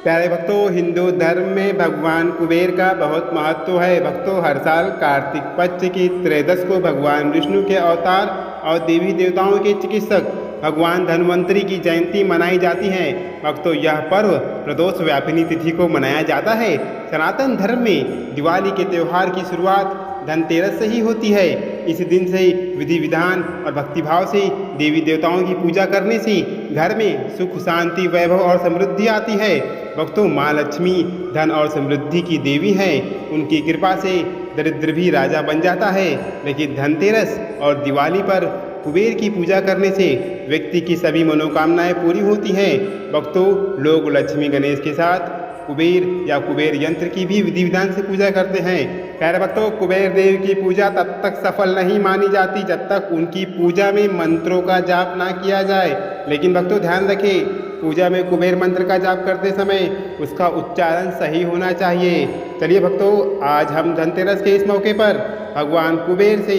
प्यारे भक्तों, हिंदू धर्म में भगवान कुबेर का बहुत महत्व है। भक्तों, हर साल कार्तिक पक्ष की त्रयोदश को भगवान विष्णु के अवतार और देवी देवताओं के चिकित्सक भगवान धन्वंतरी की जयंती मनाई जाती है। भक्तों, यह पर्व प्रदोष व्यापिनी तिथि को मनाया जाता है। सनातन धर्म में दिवाली के त्यौहार की शुरुआत धनतेरस से ही होती है। इस दिन से विधि विधान और भक्तिभाव से देवी देवताओं की पूजा करने से घर में सुख शांति वैभव और समृद्धि आती है। भक्तों, माँ लक्ष्मी धन और समृद्धि की देवी हैं। उनकी कृपा से दरिद्र भी राजा बन जाता है। लेकिन धनतेरस और दिवाली पर कुबेर की पूजा करने से व्यक्ति की सभी मनोकामनाएं पूरी होती हैं। भक्तों, लोग लक्ष्मी गणेश के साथ कुबेर या कुबेर यंत्र की भी विधि विधान से पूजा करते हैं। प्यारे भक्तों, कुबेर देव की पूजा तब तक सफल नहीं मानी जाती जब तक उनकी पूजा में मंत्रों का जाप ना किया जाए। लेकिन भक्तों, ध्यान रखें, पूजा में कुबेर मंत्र का जाप करते समय उसका उच्चारण सही होना चाहिए। चलिए भक्तों, आज हम धनतेरस के इस मौके पर भगवान कुबेर से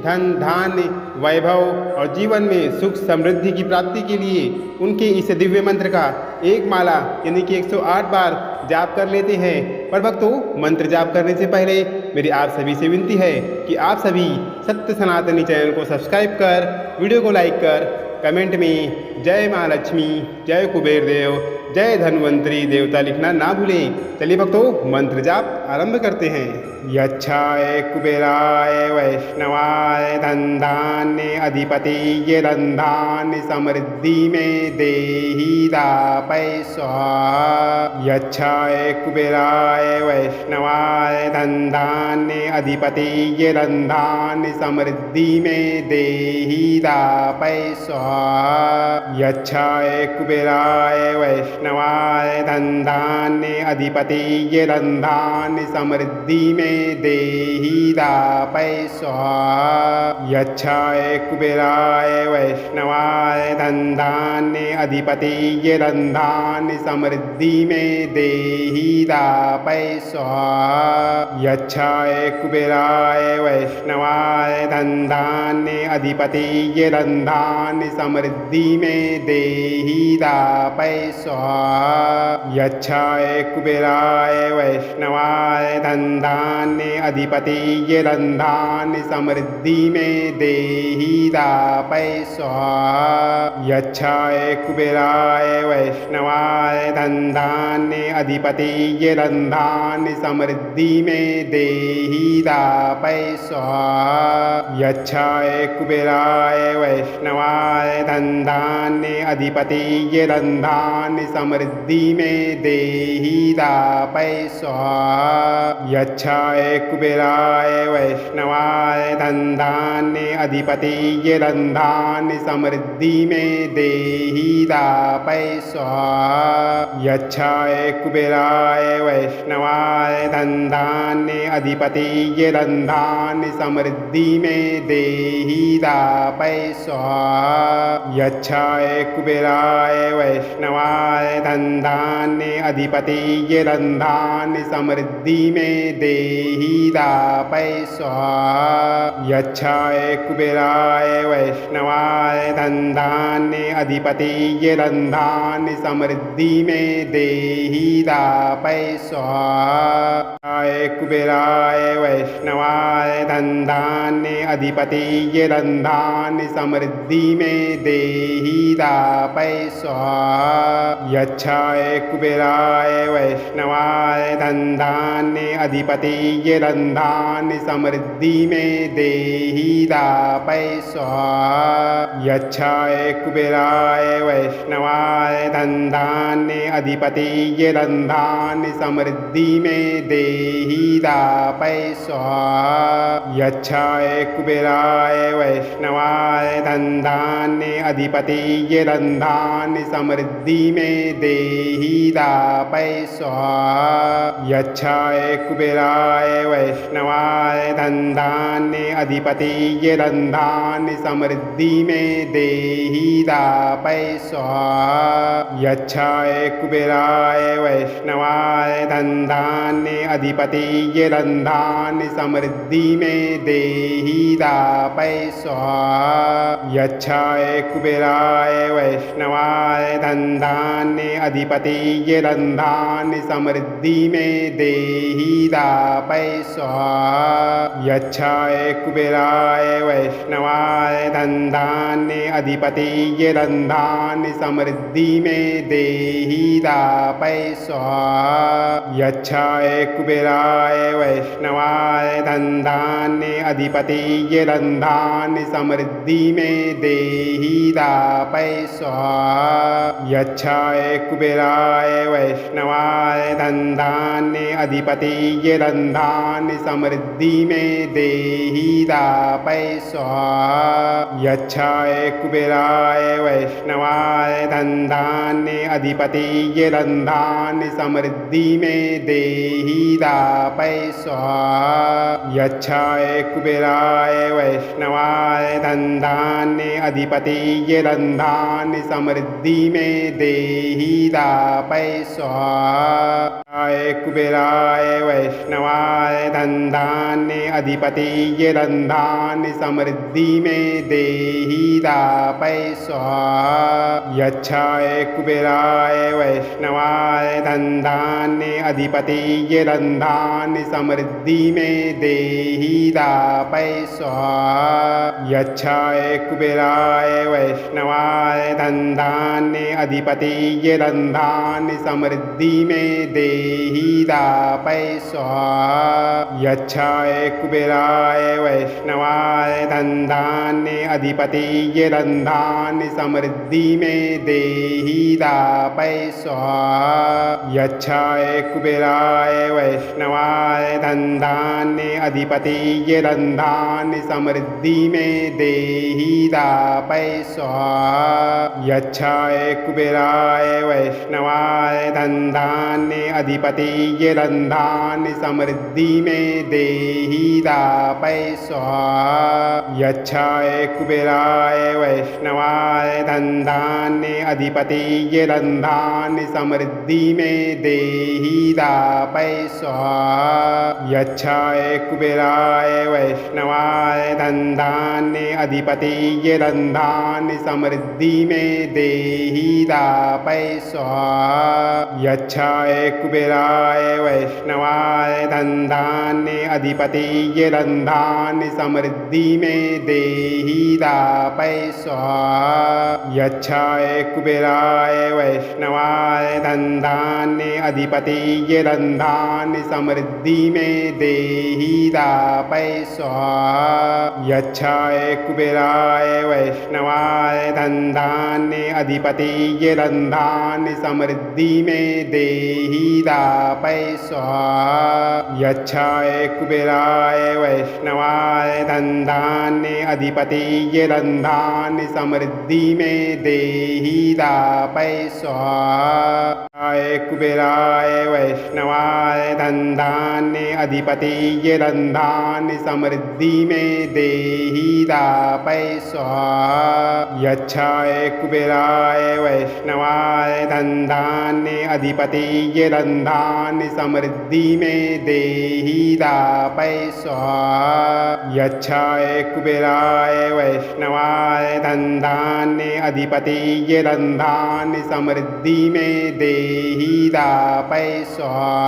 धन धान्य वैभव और जीवन में सुख समृद्धि की प्राप्ति के लिए उनके इस दिव्य मंत्र का एक माला यानी कि 108 बार जाप कर लेते हैं। पर भक्तों, मंत्र जाप करने से पहले मेरी आप सभी से विनती है कि आप सभी सत्य सनातनी चैनल को सब्सक्राइब कर, वीडियो को लाइक कर, कमेंट में जय माँ लक्ष्मी, जय कुबेर देव, जय धन्वंतरी देवता लिखना ना भूलें। चलिए भक्तों, मंत्र जाप आरंभ करते हैं। यच्छाय कुबेराय वैष्णवाय धन धान्य अधिपति धन धान्य समृद्धि में देहि दापय स्वाहा। यच्छाय कुबेराय वैष्णवाय धन धान्य अधिपति धन धान्य समृद्धि में देहि दापय स्वाहा। यच्छाय कुबेराय वैष्णवाय धन धान्य अधिपति धन धान्य समृद्धि में देहि दापय स्वाहा। यच्छाय कुबेराय वैष्णवाय धन धान्य अधिपति धन धान्य समृद्धि में देहि दापय स्वाहा। यच्छाय कुबेराय वैष्णवाय धन धान्य अधिपति धन धान्य समृद्धि में देहि दापय स्वाहा। यच्छाय कुबेराय वैष्णवाय धन धान्य अधिपति धन धान्य समृद्धि में देहि दापय स्वाहा। यच्छाय कुबेराय वैष्णवाय धन धान्य अधिपति धन धान्य समृद्धि में देहि दापय स्वाहा। यच्छाय कुबेराय वैष्णवाय धन धान्य अधिपति धन धान्य समृद्धि में देहि दापय स्वाहा। यच्छाय कुबेराय वैष्णवाय धन धान्य अधिपति धन धान्य समृद्धि में देहि दापय स्वाहा। यच्छाय कुबेराय वैष्णवाय धन धान्य अधिपति धन धान्य समृद्धि में देहि दापय स्वाहा। यच्छाय कुबेराय वैष्णवाय धन धान्य अधिपति धन धान्य समृद्धि में देहि दापय स्वाहा। यच्छाय कुबेराय वैष्णवाय धन धान्य अधिपति धन धान्य समृद्धि में देहि दापय स्वाहा। यच्छाय कुबेराय वैष्णवाय धन धान्य अधिपति धन धान्य समृद्धि में देहि दापय स्वाहा। यच्छाय कुबेराय वैष्णवाय धन धान्य अधिपति धन धान्य समृद्धि में देहि दापय स्वाहा। यच्छाय कुबेराय वैष्णवाय धन धान्य अधिपति धन धान्य समृद्धि में देहि दापय स्वाहा। यच्छाय कुबेराय वैष्णवाय धन धान्य अधिपति धन धान्य समृद्धि में देहि दापय स्वाहा। यच्छाय कुबेराय वैष्णवाय धन धान्य अधिपति धन धान्य समृद्धि में देहि दापय स्वाहा। यच्छाय कुबेराय वैष्णवाय धन धान्य अधिपति धन धान्य समृद्धि में में देहि दापै स्वाहा। यच्छाय कुबेराय वैष्णवाय धन धान्य अधिपतिये धन धान्य समृद्धि में देहि दापै स्वाहा। यच्छाय कुबेराय वैष्णवाय धन धान्य अधिपतिये धन धान्य समृद्धि में देहि दापै स्वाहा। यच्छाय कुबेराय वैष्णवाय धन धान्य अधिपतिये धन धान्य समृद्धि में देहि दापै स्वाहा। यच्छाय कुबेराय वैष्णवाय धन धान्य अधिपतिये धन धान्य समृद्धि में देहि दापै स्वाहा। यच्छाय कुबेराय वैष्णवाय धन धान्य अधिपतिये धन धान्य समृद्धि में देहि दापै स्वाहा। यच्छाय कुबेराय वैष्णवाय धन धान्य अधिपतिये धन धान्य समृद्धि में देहि दापै स्वाहा। यच्छाय कुबेराय वैष्णवाय धन धान्य अधिपतिये धन धान्य समृद्धि में देहि दापै स्वाहा। यच्छाय कुबेराय वैष्णवाय धन धान्य अधिपतिये धन धान्य समृद्धि में देहि दापै स्वाहा। यच्छाय कुबेराय वैष्णवाय धन धान्य अधिपतिये धन धान्य समृद्धि में देहि दापै स्वाहा। यच्छाय कुबेराय वैष्णवाय धन धान्य अधिपतिये धन धान्य समृद्धि में देहि दापै स्वाहा। यच्छाय कुबेराय वैष्णवाय धन धान्य अधिपतिये धन धान्य समृद्धि में देहि दापै स्वाहा। यच्छाय कुबेराय वैष्णवाय धन धान्य अधिपतिये धन धान्य समृद्धि में देहि दापै स्वाहा। यच्छाय कुबेराय वैष्णवाय धन धान्य अधिपतिये धन धान्य समृद्धि में देहि दापै स्वाहा। यच्छाय कुबेराय वैष्णवाय धन धान्य अधिपतिये धन धान्य समृद्धि में देहि दापै स्वाहा। यच्छाय कुबेराय वैष्णवाय धन धान्य अधिपतिये धन धान्य समृद्धि में देहि दापै स्वाहा। यच्छाय कुबेराय वैष्णवाय धन धान्य अधिपतिये धन धान्य समृद्धि में देहि दापै स्वाहा। यच्छाय कुबेराय वैष्णवाय धन धान्य अधिपतिये धन धान्य समृद्धि में देहि दापै स्वाहा। यच्छाय कुबेराय वैष्णवाय धन धान्य अधिपतिये धन धान्य समृद्धि में देहि दापै स्वाहा। यच्छाय कुबेराय वैष्णवाय धन धान्य अधिपतिये धन धान्य समृद्धि में देहि दापै स्वाहा। यच्छाय कुबेराय वैष्णवाय धन धान्य अधिपतिये धन धान्य समृद्धि में देहि दापै स्वाहा। यच्छाय कुबेराय वैष्णवाय धन धान्य अधिपतिये धन धान्य समृद्धि में देहि दापै स्वाहा।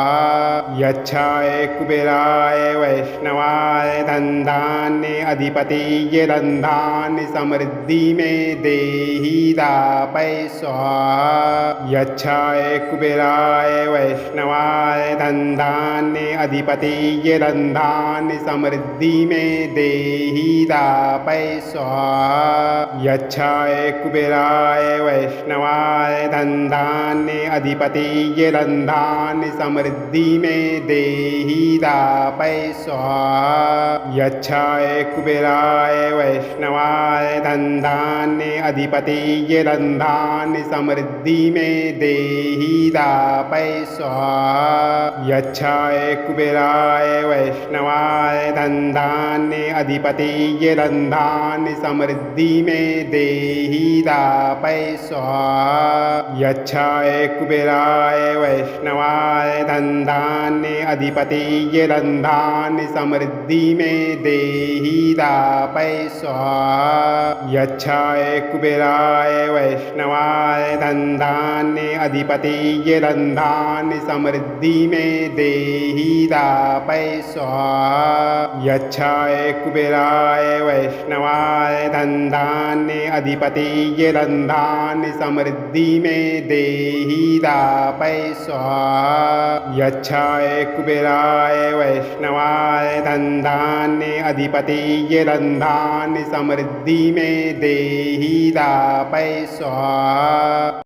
यच्छाय कुबेराय वैष्णवाय धन धान्य अधिपतिये धन धान्य समृद्धि में देहि दापै स्वाहा। यच्छाय कुबेराय वैष्णवाय धन धान्य अधिपतिये धन धान्य समृद्धि में देहि दापै स्वाहा। यच्छाय कुबेराय वैष्णवाय धन धान्य अधिपतिये धन धान्य समृद्धि में देहि दापै स्वाहा। यच्छाय कुबेराय वैष्णवाय धन धान्य अधिपतिये धन धान्य समृद्धि में देहि दापै स्वाहा। यच्छाय कुबेराय वैष्णवाय धन धान्य अधिपतिये धन धान्य समृद्धि में देहि दापै स्वाहा। यच्छाय कुबेराय कुबेराय वैष्णवाय धन धान्य अधिपतिये धन धान्य समृद्धि में देहि दापय स्वाहा। यच्छाय कुबेराय वैष्णवाय धन धान्य अधिपतिये धन धान्य समृद्धि में देहि दापय स्वाहा। यच्छाय कुबेराय वैष्णवाय धन धान्य अधिपतिये धन धान्य समृद्धि में देहि दापय स्वाहा। यच्छाय कुबेराय वैष्णवाय धन धान्य अधिपतिये धन धान्य समृद्धि में देहि दापय स्वाहा।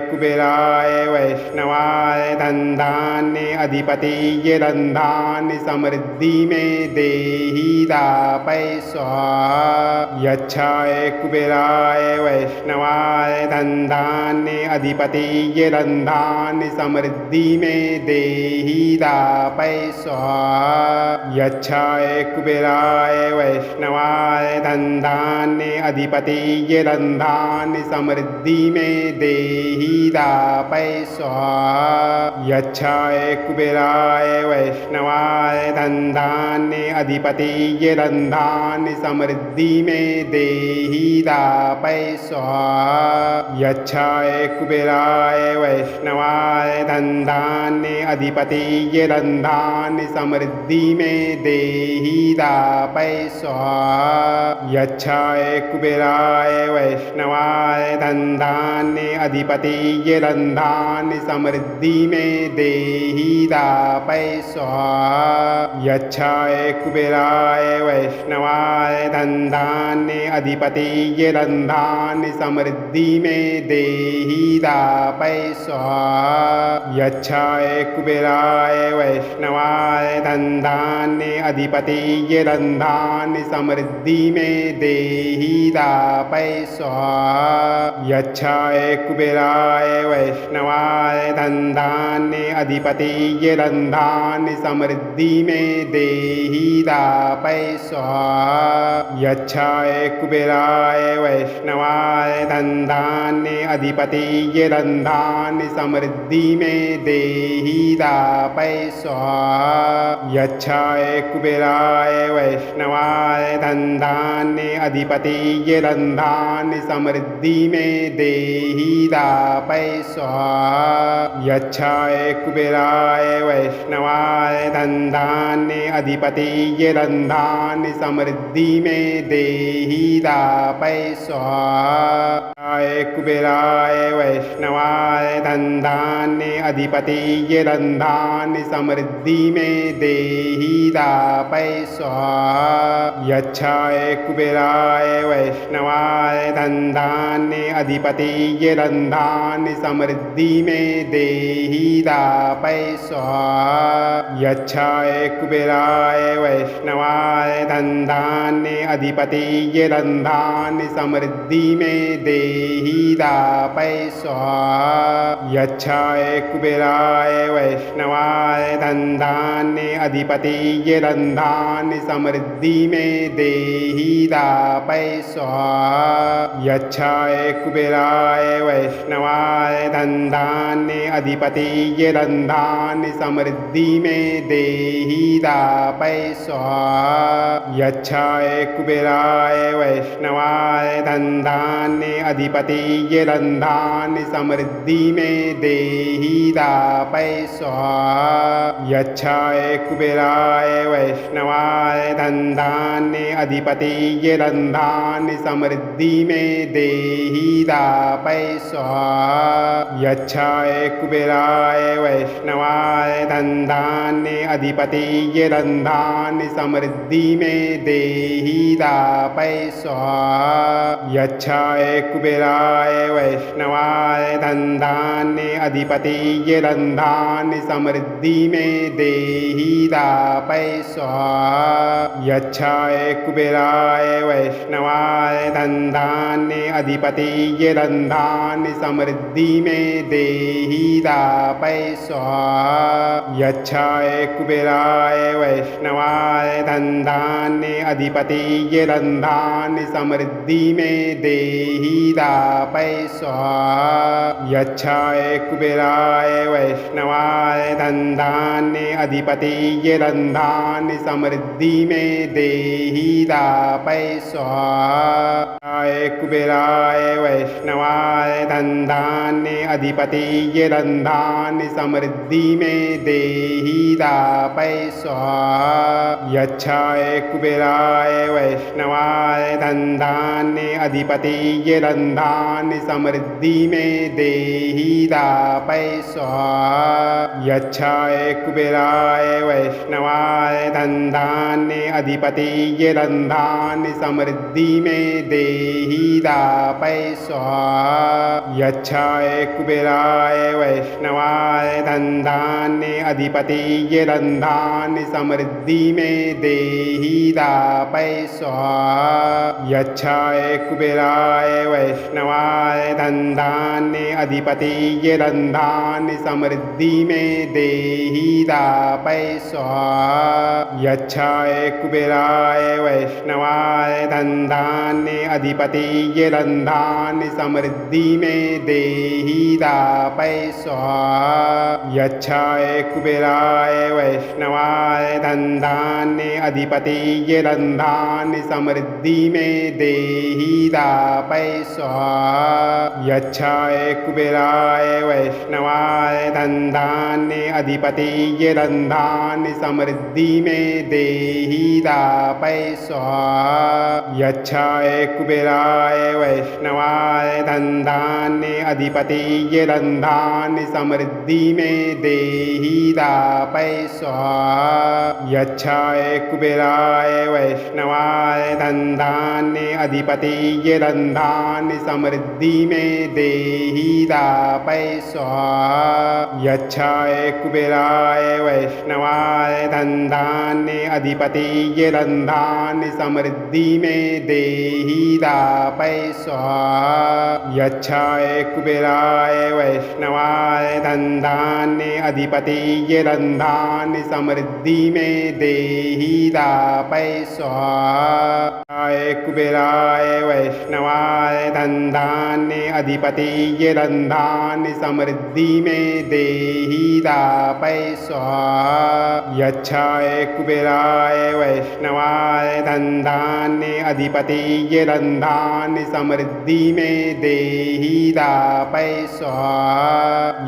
कुबेराय वैष्णवाय धन धान्य अधिपतिये धन धान्य समृद्धि में देहि दापय स्वाहा। यच्छाय कुबेराय वैष्णवाय धन धान्य अधिपतिये धन धान्य समृद्धि में देहि दापय स्वाहा। यच्छाय कुबेराय वैष्णवाय धन धान्य अधिपतिये धन धान्य समृद्धि में देहि दापय स्वाहा। यच्छाय कुबेराय वैष्णवाय धन धान्य अधिपतिये धन धान्य समृद्धि में देहि दापय स्वाहा। यच्छाय कुबेराय वैष्णवाय धन धान्य अधिपतिये धन धान्य समृद्धि में देहि दापय स्वाहा। यच्छाय कुबेराय वैष्णवाय धन धान्य अधिपतिये धन धान्य समृद्धि में देहि दापय स्वाहा। यच्छाय कुबेराय वैष्णवाय धन धान्य अधिपतिये धन धान्य समृद्धि में देहि दापय स्वाहा। यच्छाय कुबेराय वैष्णवाय धन धान्य अधिपतिये धन धान्य समृद्धि में देहि दापय स्वाहा। यच्छाय कुबेराय वैष्णवाय धन धान्य अधिपतिये धन धान्य समृद्धि में देहि दापय स्वाहा। यच्छाय कुबेराय वैष्णवाय धन धान्य अधिपतिये धन धान्य समृद्धि में देहि दापय स्वाहा। यच्छाय कुबेराय वैष्णवाय धन धान्य अधिपतिये धन धान्य समृद्धि में देहि दापय स्वाहा। यच्छाय कुबेराय वैष्णवाय धन धान्य अधिपतिये धन धान्य समृद्धि में देहि दापय स्वाहा। कुबेराय वैष्णवाय धन धान्य अधिपतिये धन धान्य समृद्धि में देहि दापय स्वाहा। यच्छाय कुबेराय वैष्णवाय धन धान्य अधिपतिये धन धान्य समृद्धि में देहि दापय स्वाहा। यच्छाय कुबेराय वैष्णवाय धन धान्य अधिपतिये धन धान्य समृद्धि में देहि दापय स्वाहा। यच्छाय कुबेराय वैष्णवाय धन धान्य अधिपतिये धन धान्य समृद्धि में देहि दापय स्वाहा। यच्छाय कुबेराय वैष्णवाय धन धान्य अधिपतिये धन धान्य समृद्धि में देहि दापय स्वाहा। यच्छाय कुबेराय वैष्णवाय धन धान्य अधिपतिये धन धान्य समृद्धि में देहि दापय स्वाहा। यच्छाय कुबेराय वैष्णवाय धन धान्य अधिपतिये धन धान्य समृद्धि में देहि दापय स्वाहा। यच्छाय कुबेराय वैष्णवाय धन धान्य अधिपतिये धन धान्य समृद्धि में देहि दापय स्वाहा। यच्छाय कुबेराय वैष्णवाय धन धान्य अधिपतिये धन धान्य समृद्धि में देहि दापय स्वाहा। यच्छाय कुबेराय वैष्णवाय धन धान्य अधिपतिये धन धान्य समृद्धि में देहि दापय स्वाहा। यच्छाय कुबेराय वैष्णवाय धन धान्य अधिपतिये धन धान्य समृद्धि में देहि दापय पै स्वाहा। यच्छाय कुबेराय वैष्णवाय धन धान्य अधिपतिये धन धान्य समृद्धि में देहि दापै स्वाहा। कुबेराय वैष्णवाय धन धान्य अधिपतिये धन धान्य समृद्धि में देहि दापै स्वाहा। यच्छाय कुबेराय वैष्णवाय धन धान्य अधिपतिये धन धान्य समृद्धि में देहि दापै स्वाहा। यच्छाय कुबेराय वैष्णवाय धन धान्य अधिपतिये धन धान्य समृद्धि में देहि दापै स्वाहा। यच्छाय कुबेराय वैष्णवाय धन धान्य अधिपतिये धन धान्य समृद्धि में देहि दापै स्वाहा। यच्छाय कुबेराय वैष्णवाय धन धान्य अधिपतिये धन धान्य समृद्धि में देहि दापै स्वाहा। यच्छाय कुबेराय वैष्णवाय धन धान्य अधिपतिये धन धान्य समृद्धि में देहि दापै स्वाहा। यच्छाय कुबेराय वैष्णवाय धन धान्य अधिपतिये धन धान्य समृद्धि में देहि दापै स्वाहा। यच्छाय कुबेराय वैष्णवाय धन धान्य अधिपतिये धन धान्य समृद्धि में देहि दापै स्वाहा। यच्छाय कुबेराय वैष्णवाय धन धान्य अधिपतिये धन धान्य समृद्धि में देहि दापै स्वाहा। यच्छाय कुबेराय वैष्णवाय धन धान्य अधिपतिये धन धान्य समृद्धि में देहि दापै स्वाहा। यच्छाय कुबेराय वैष्णवाय धन धान्य अधिपतिये धन धान्य समृद्धि में देहि दापै स्वाहा। यच्छाय कुबेराय वैष्णवाय धन धान्य अधिपतिये धन धान्य समृद्धि में देहि दापै स्वाहा। कुबेराय वैष्णवाय धन धान्य अधिपतिये धन धान्य समृद्धि में देहि दापै स्वाहा। यच्छाय कुबेराय वैष्णवाय धन धान्य अधिपतिये धन धान्य समृद्धि में देहि दापै स्वाहा।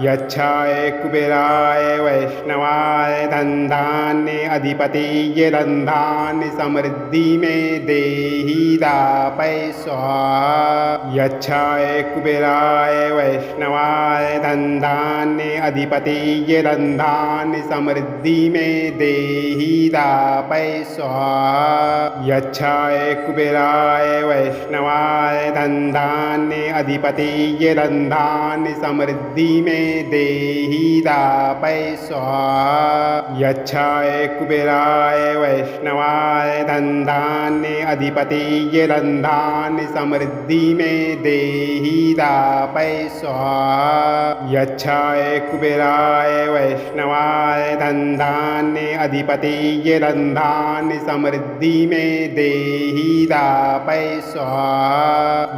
यच्छाय कुबेराय वैष्णवाय धन धान्य अधिपतिये धन धान्य समृद्धि में देहि दापै स्वाहा। यच्छाय कुबेराय वैष्णवाय धन धान्य अधिपतिये धन धान्य समृद्धि में देहि दापै स्वाहा। यच्छाय कुबेराय वैष्णवाय धन धान्य अधिपतिये धन धान्य समृद्धि में देहि दापै स्वाहा। यच्छाय कुबेराय वैष्णवाय धन धान्य अधिपतिये धन धान्य समृद्धि में देहि दापै स्वाहा। यच्छाय कुबेराय वैष्णवाय धन धान्य अधिपतिये धन धान्य समृद्धि में देहि दापै स्वाहा।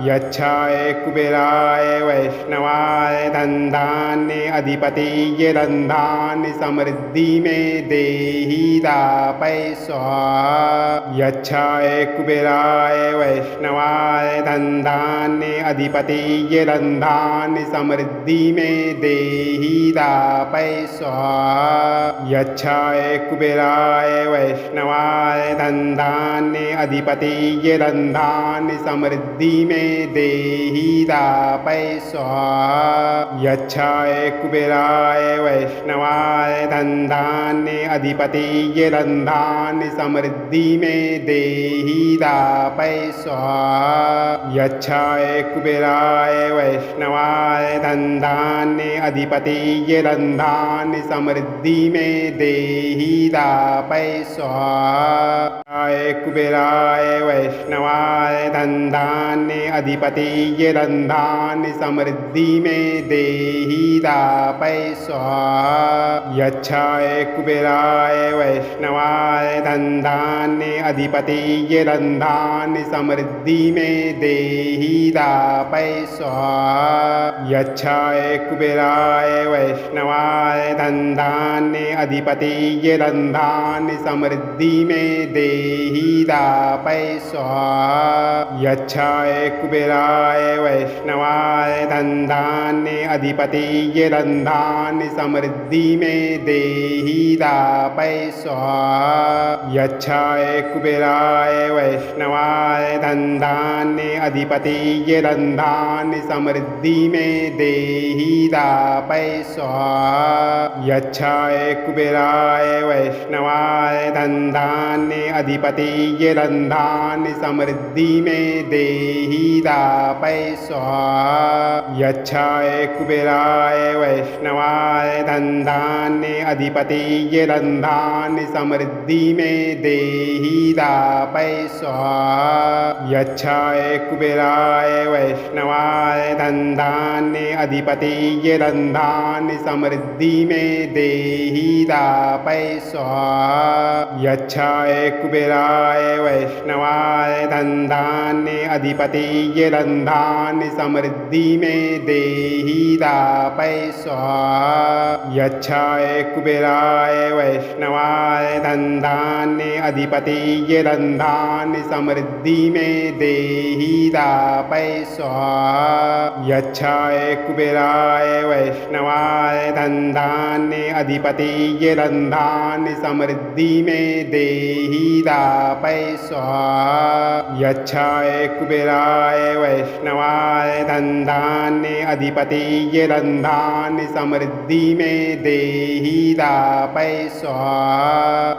यच्छाय कुबेराय वैष्णवाय धन धान्य अधिपतिये धन धान्य समृद्धि में देहि दापै स्वाहा। यच्छाय कुबेराय वैष्णवाय धन धान्य अधिपतिये धन धान्य समृद्धि में देहि दापै स्वाहा। यच्छाय कुबेराय वैष्णवाय धन धान्य अधिपतिये धन धान्य समृद्धि में देहि दापै स्वाहा। यच्छाय कुबेराय वैष्णवाय धन धान्य अधिपतिये धन धान्य समृद्धि में देहि दापै स्वाहा। यच्छाय कुबेराय वैष्णवाय धन धान्य अधिपति धन धान्य समृद्धि में देहि दापय स्वाहा। कुबेराय वैष्णवाय धन धान्य अधिपति धन धान्य समृद्धि में देहि दापय स्वाहा। यच्छाय कुबेराय वैष्णवाय धन धान्य अधिपति धन धान्य समृद्धि में देहि दापय स्वाहा। यच्छाय कुबेराय वैष्णवाय धन धान्य अधिपति धन धान्य समृद्धि में देहि दापय स्वाहा। यच्छाय कुबेराय वैष्णवाय धन धान्य अधिपति धन धान्य समृद्धि में देहि दापय स्वाहा। यच्छाय कुबेराय वैष्णवाय धन धान्य अधिपति धन धान्य समृद्धि में देहि दापय स्वाहा। यच्छाय कुबेराय वैष्णवाय धन धान्य अधिपति धन धान्य समृद्धि में देहि दापय स्वाहा। यच्छाय कुबेराय वैष्णवाय धन धान्य अधिपति धन धान्य समृद्धि में देहि दापय स्वाहा। यच्छाय कुबेराय वैष्णवाय धन धान्य अधिपति धन धान्य समृद्धि में देहि दापय स्वाहा। यच्छाय कुबेराय वैष्णवाय धन धान्य अधिपति धन धान्य समृद्धि में देहि दापय स्वाहा। यच्छाय कुबेराय वैष्णवाय धन धान्य अधिपति धन धान्य समृद्धि में देहि दापय स्वाहा। यच्छाय कुबेराय वैष्णवाय धन धान्य अधिपति धन धान्य समृद्धि में देहि दापय स्वाहा। यच्छाय कुबेराय वैष्णवाय धन धान्य अधिपति धन धान्य समृद्धि में देहि दापय स्वाहा।